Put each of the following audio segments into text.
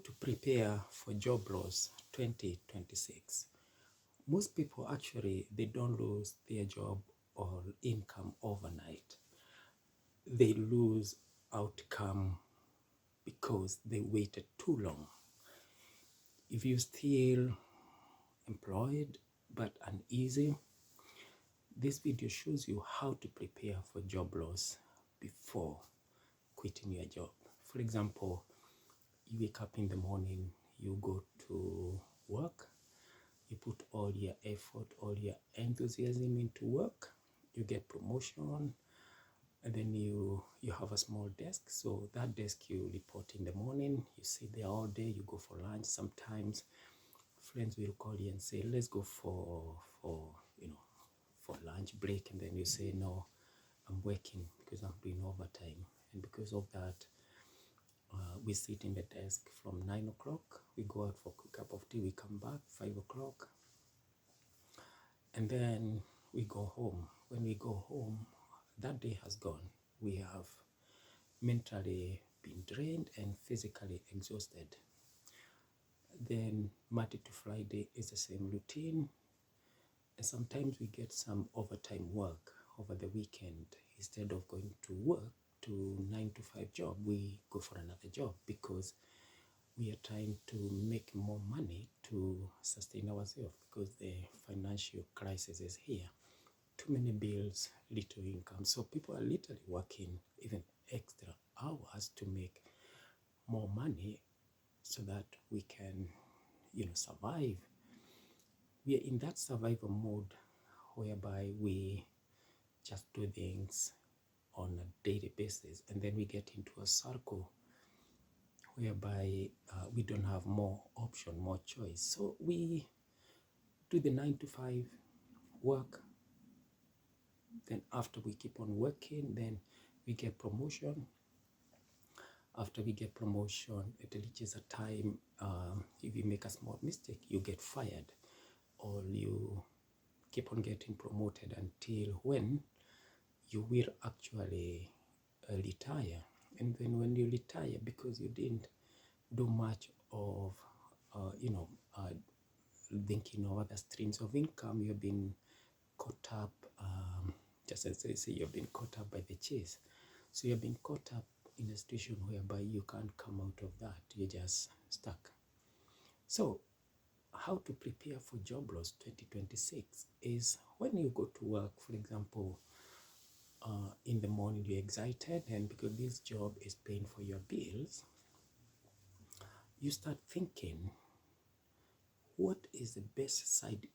To prepare for job loss 2026. Most people actually, they don't lose their job or income overnight. They lose outcome because they waited too long. If you're still employed but uneasy, this video shows you how to prepare for job loss before quitting your job. For example, you wake up in the morning, you go to work, you put all your effort, all your enthusiasm into work, you get promotion, and then you have a small desk. So that desk you report in the morning, you sit there all day, you go for lunch. Sometimes friends will call you and say, let's go for lunch break, and then you say, no, I'm working because I'm doing overtime. And because of that, we sit in the desk from 9 o'clock, we go out for a quick cup of tea, we come back 5 o'clock, and then we go home. When we go home, that day has gone. We have mentally been drained and physically exhausted. Then Monday to Friday is the same routine, and sometimes we get some overtime work over the weekend. Instead of going to work to 9 to 5 job, we go for another job because we are trying to make more money to sustain ourselves, because the financial crisis is here. Too many bills, little income. So people are literally working even extra hours to make more money so that we can, survive. We are in that survival mode whereby we just do things on a daily basis, and then we get into a circle whereby we don't have more option, more choice. So we do the 9 to 5 work. Then after we keep on working, then we get promotion. After we get promotion, it reaches a time, if you make a small mistake, you get fired, or you keep on getting promoted until when you will actually retire. And then when you retire, because you didn't do much of thinking of other streams of income, you've been caught up, just as they say, you've been caught up by the chase. So you've been caught up in a situation whereby you can't come out of that, you're just stuck. So how to prepare for job loss 2026 is when you go to work, for example, in the morning you're excited, and because this job is paying for your bills, you start thinking, what is the best side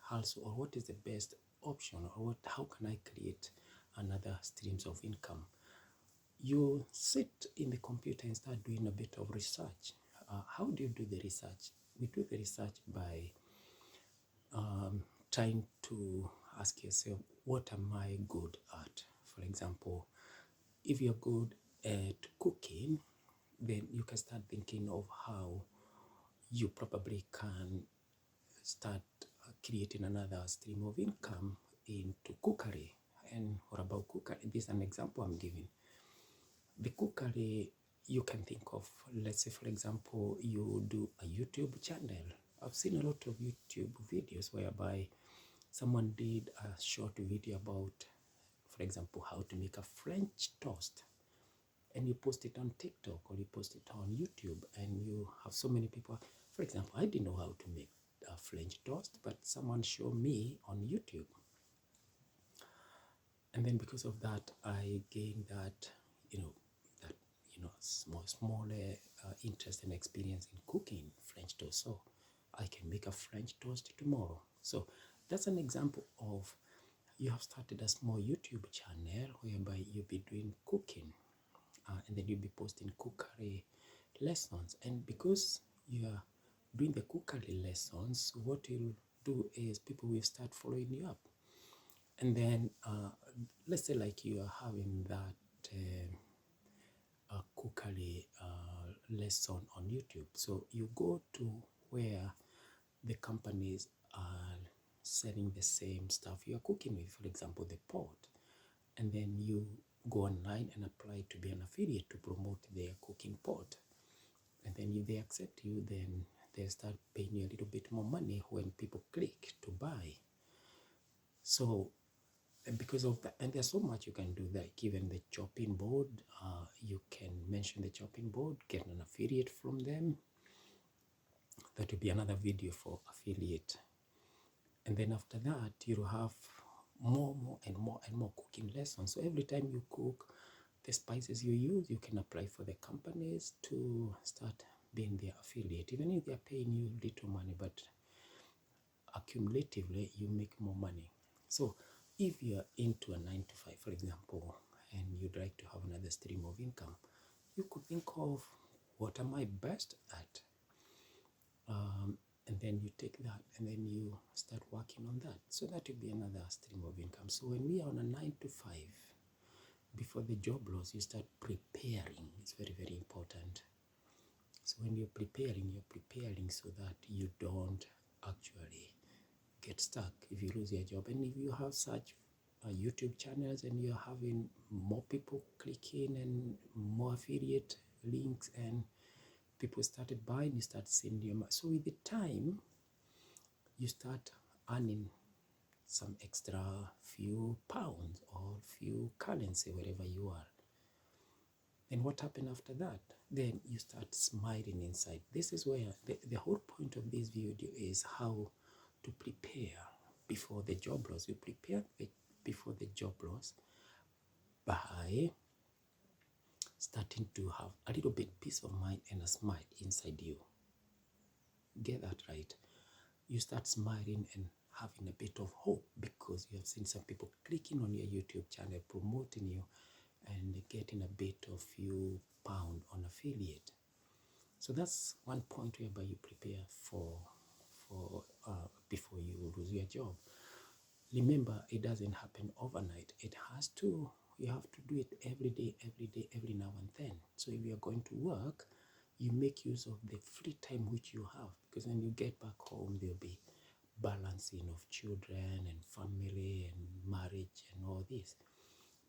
hustle, or what is the best option, or how can I create another streams of income? You sit in the computer and start doing a bit of research. How do you do the research? We do the research by trying to ask yourself, what am I good at? For example, if you're good at cooking, then you can start thinking of how you probably can start creating another stream of income into cookery. And what about cookery? This is an example I'm giving. The cookery, you can think of, let's say, for example, you do a YouTube channel. I've seen a lot of YouTube videos whereby someone did a short video about, for example, how to make a French toast, and you post it on TikTok or you post it on YouTube, and you have so many people. For example, I didn't know how to make a French toast, but someone showed me on YouTube. And then because of that, I gained that, smaller interest and experience in cooking French toast. So I can make a French toast tomorrow. So that's an example of, you have started a small YouTube channel whereby you'll be doing cooking, and then you'll be posting cookery lessons. And because you are doing the cookery lessons, what you'll do is people will start following you up. And then let's say like you are having that cookery lesson on YouTube. So you go to where the companies are selling the same stuff you're cooking with, for example, the pot, and then you go online and apply to be an affiliate to promote their cooking pot. And then if they accept you, then they start paying you a little bit more money when people click to buy. So, and because of that, and there's so much you can do, like even the chopping board, you can mention the chopping board, get an affiliate from them. That will be another video for affiliate. And then after that, you'll have more and more cooking lessons. So every time you cook, the spices you use, you can apply for the companies to start being their affiliate. Even if they're paying you little money, but accumulatively, you make more money. So if you're into a 9 to 5, for example, and you'd like to have another stream of income, you could think of, what am I best at? And then you take that and then you start working on that. So that will be another stream of income. So when we are on a 9 to 5, before the job loss, you start preparing. It's very, very important. So when you're preparing so that you don't actually get stuck if you lose your job. And if you have such YouTube channels and you're having more people clicking and more affiliate links and people started buying, you start seeing your money. So with the time, you start earning some extra few pounds or few currency wherever you are. And what happened after that? Then you start smiling inside. This is where the whole point of this video is how to prepare before the job loss. You prepare before the job loss by starting to have a little bit peace of mind and a smile inside you. Get that right. You start smiling and having a bit of hope because you have seen some people clicking on your YouTube channel, promoting you, and getting a bit of few pound on affiliate. So that's one point whereby you prepare for before you lose your job. Remember, it doesn't happen overnight. You have to do it every day, every now and then. So if you're going to work, you make use of the free time which you have, because when you get back home, there'll be balancing of children and family and marriage and all this.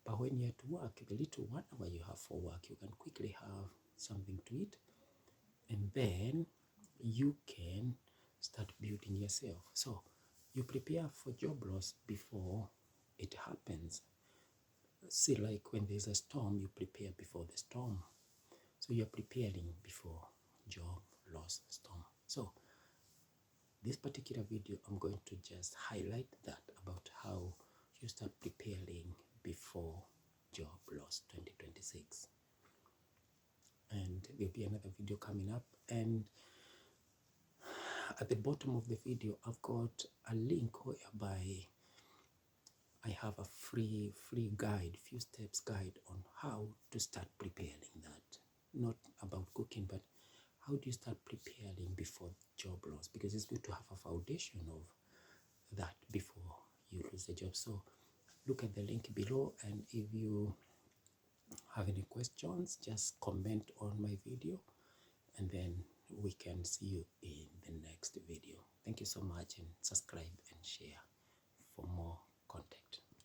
But when you're at work, the little 1 hour you have for work, you can quickly have something to eat, and then you can start building yourself. So you prepare for job loss before it happens. See, like when there's a storm, you prepare before the storm. So you're preparing before job loss storm. So this particular video, I'm going to just highlight that about how you start preparing before job loss 2026. And there'll be another video coming up. And at the bottom of the video, I've got a link whereby I have a free guide, few steps guide on how to start preparing that. Not about cooking, but how do you start preparing before job loss? Because it's good to have a foundation of that before you lose the job. So look at the link below, and if you have any questions, just comment on my video, and then we can see you in the next video. Thank you so much, and subscribe and share for more content.